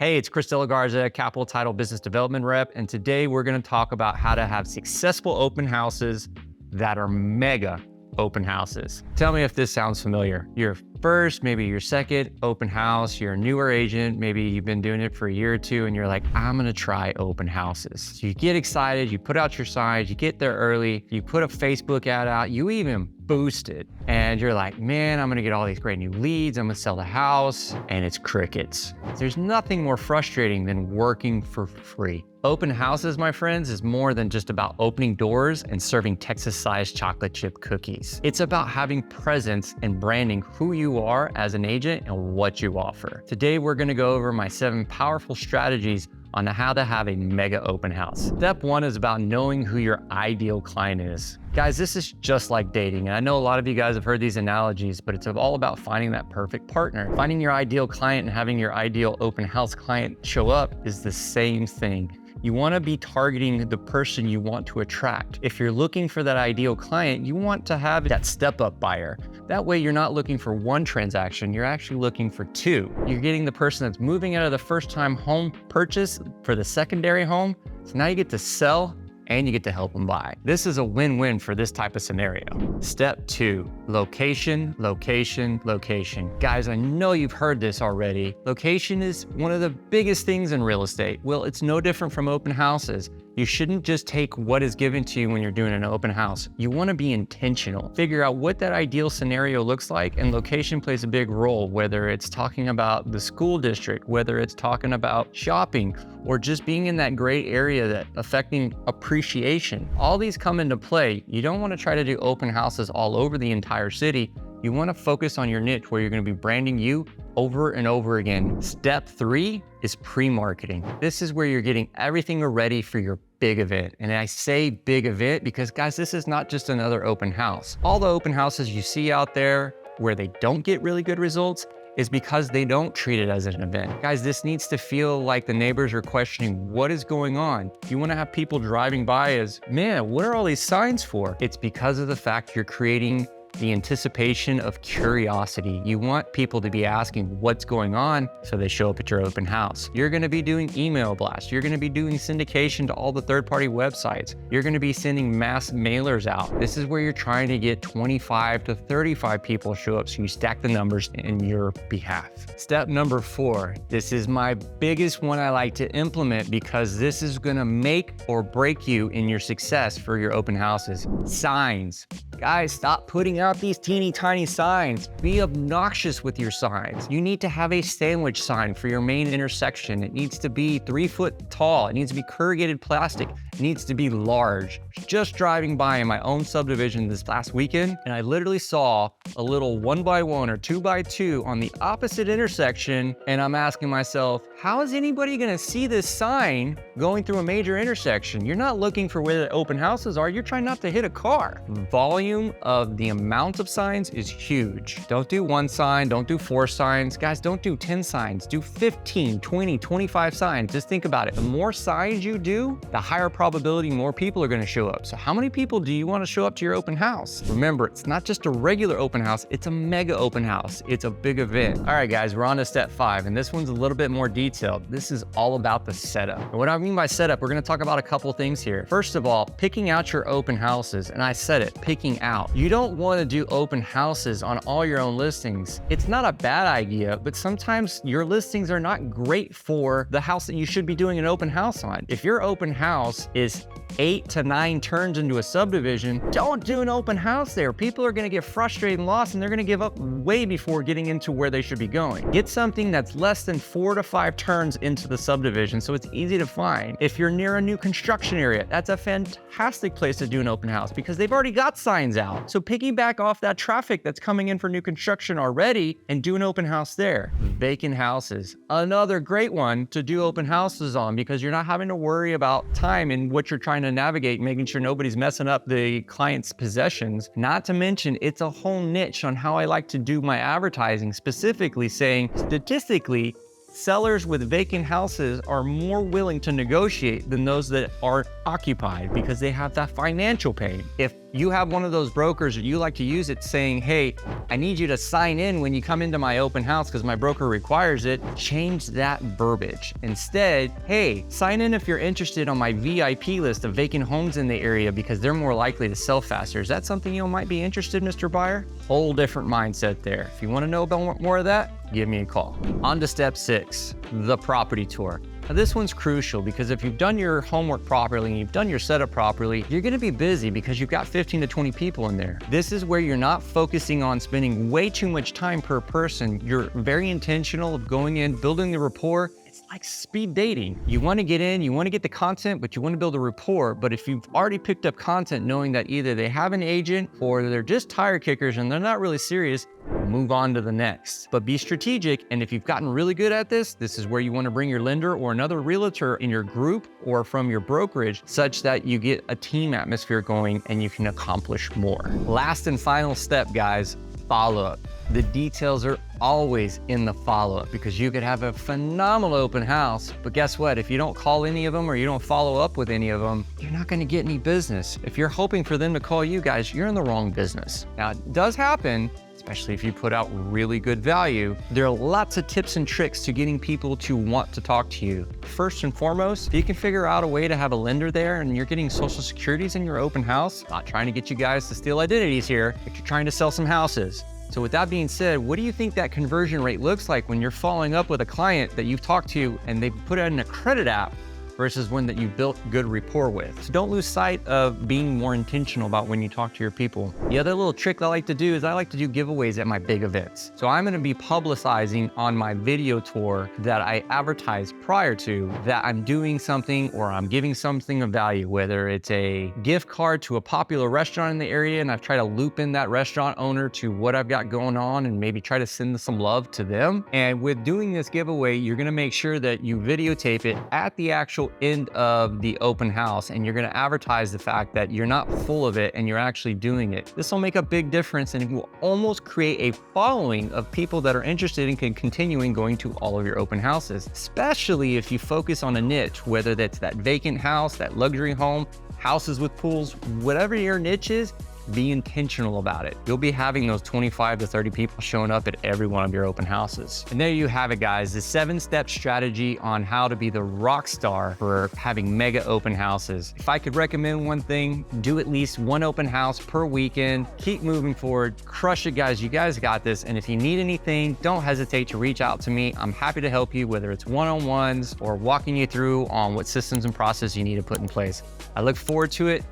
Hey, it's Chris De La Garza, Capital Title Business Development Rep, and today we're going to talk about how to have successful open houses that are mega open houses. Tell me if this sounds familiar. Your first, maybe your second open house, you're a newer agent, maybe you've been doing it for a year or two and you're like, I'm gonna try open houses. So you get excited, you put out your signs, you get there early, you put a Facebook ad out, you even boost it. And you're like, man, I'm gonna get all these great new leads, I'm gonna sell the house, and it's crickets. There's nothing more frustrating than working for free. Open houses, my friends, is more than just about opening doors and serving Texas-sized chocolate chip cookies. It's about having presence and branding who you are as an agent and what you offer. Today, we're gonna go over my 7 powerful strategies on how to have a mega open house. Step 1 is about knowing who your ideal client is. Guys, this is just like dating. And I know a lot of you guys have heard these analogies, but it's all about finding that perfect partner. Finding your ideal client and having your ideal open house client show up is the same thing. You want to be targeting the person you want to attract. If you're looking for that ideal client, you want to have that step-up buyer. That way you're not looking for 1 transaction, you're actually looking for 2. You're getting the person that's moving out of the first-time home purchase for the secondary home, so now you get to sell and you get to help them buy. This is a win-win for this type of scenario. Step 2, location, location, location. Guys, I know you've heard this already. Location is one of the biggest things in real estate. Well, it's no different from open houses. You shouldn't just take what is given to you when you're doing an open house. You want to be intentional. Figure out what that ideal scenario looks like, and location plays a big role, whether it's talking about the school district, whether it's talking about shopping, or just being in that gray area that affecting appreciation. All these come into play. You don't want to try to do open houses all over the entire city. You want to focus on your niche where you're going to be branding you over and over again. Step 3 is pre-marketing. This is where you're getting everything ready for your big event. And I say big event because, guys, this is not just another open house. All the open houses you see out there where they don't get really good results is because they don't treat it as an event. Guys, this needs to feel like the neighbors are questioning what is going on. You want to have people driving by as, man, what are all these signs for? It's because of the fact you're creating the anticipation of curiosity. You want people to be asking what's going on so they show up at your open house. You're gonna be doing email blasts. You're gonna be doing syndication to all the third-party websites. You're gonna be sending mass mailers out. This is where you're trying to get 25 to 35 people to show up so you stack the numbers in your behalf. Step number 4, this is my biggest one I like to implement because this is gonna make or break you in your success for your open houses. Signs. Guys, stop putting out these teeny tiny signs. Be obnoxious with your signs. You need to have a sandwich sign for your main intersection. It needs to be 3 foot tall. It needs to be corrugated plastic. It needs to be large. Just driving by in my own subdivision this last weekend, and I literally saw a little 1x1 or 2x2 on the opposite intersection, and I'm asking myself, how is anybody gonna see this sign going through a major intersection? You're not looking for where the open houses are, you're trying not to hit a car. Volume of the amount of signs is huge. Don't do 1 sign, don't do 4 signs. Guys, don't do 10 signs, do 15, 20, 25 signs. Just think about it. The more signs you do, the higher probability more people are gonna show up. So how many people do you wanna show up to your open house? Remember, it's not just a regular open house, it's a mega open house. It's a big event. All right, guys, we're on to step 5, and this one's a little bit more detailed. This is all about the setup. And what I mean by setup, we're gonna talk about a couple things here. First of all, picking out your open houses, and I said it, picking out. You don't wanna do open houses on all your own listings. It's not a bad idea, but sometimes your listings are not great for the house that you should be doing an open house on. If your open house is 8 to 9 turns into a subdivision, don't do an open house there. People are gonna get frustrated and lost, and they're gonna give up way before getting into where they should be going. Get something that's less than 4 to 5 turns into the subdivision so it's easy to find. If you're near a new construction area, that's a fantastic place to do an open house because they've already got signs out. So piggyback off that traffic that's coming in for new construction already and do an open house there. Vacant houses, another great one to do open houses on because you're not having to worry about time and what you're trying to navigate, making sure nobody's messing up the client's possessions. Not to mention, it's a whole niche on how I like to do my advertising, specifically saying, statistically, Sellers with vacant houses are more willing to negotiate than those that are occupied because they have that financial pain. If you have one of those brokers or you like to use it saying, hey, I need you to sign in when you come into my open house because my broker requires it, change that verbiage. Instead, hey, sign in if you're interested on my VIP list of vacant homes in the area because they're more likely to sell faster. Is that something you might be interested in, Mr. Buyer? Whole different mindset there. If you want to know about more of that, give me a call. On to step 6, the property tour. Now, this one's crucial because if you've done your homework properly and you've done your setup properly, you're gonna be busy because you've got 15 to 20 people in there. This is where you're not focusing on spending way too much time per person. You're very intentional of going in, building the rapport. It's like speed dating. You wanna get in, you wanna get the content, but you wanna build a rapport. But if you've already picked up content knowing that either they have an agent or they're just tire kickers and they're not really serious, move on to the next. But be strategic, and if you've gotten really good at this, this is where you want to bring your lender or another realtor in your group or from your brokerage such that you get a team atmosphere going and you can accomplish more. Last and final step, guys, follow-up. The details are always in the follow-up because you could have a phenomenal open house, but guess what? If you don't call any of them or you don't follow up with any of them, you're not going to get any business. If you're hoping for them to call you guys, you're in the wrong business. Now, it does happen, especially if you put out really good value. There are lots of tips and tricks to getting people to want to talk to you. First and foremost, if you can figure out a way to have a lender there and you're getting social securities in your open house, not trying to get you guys to steal identities here, but you're trying to sell some houses. So with that being said, what do you think that conversion rate looks like when you're following up with a client that you've talked to and they've put it in a credit app versus one that you've built good rapport with? So don't lose sight of being more intentional about when you talk to your people. The other little trick I like to do is I like to do giveaways at my big events. So I'm gonna be publicizing on my video tour that I advertise prior to that I'm doing something or I'm giving something of value, whether it's a gift card to a popular restaurant in the area and I've tried to loop in that restaurant owner to what I've got going on and maybe try to send some love to them. And with doing this giveaway, you're gonna make sure that you videotape it at the actual end of the open house and you're going to advertise the fact that you're not full of it and you're actually doing it. This will make a big difference and it will almost create a following of people that are interested in continuing going to all of your open houses, especially if you focus on a niche, whether that's that vacant house, that luxury home, houses with pools, whatever your niche is. Be intentional about it. You'll be having those 25 to 30 people showing up at every one of your open houses. And there you have it, guys, the 7-step strategy on how to be the rock star for having mega open houses. If I could recommend one thing, do at least one open house per weekend. Keep moving forward. Crush it, guys. You guys got this. And if you need anything, don't hesitate to reach out to me. I'm happy to help you, whether it's one-on-ones or walking you through on what systems and process you need to put in place. I look forward to it.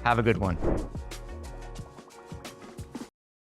Have a good one.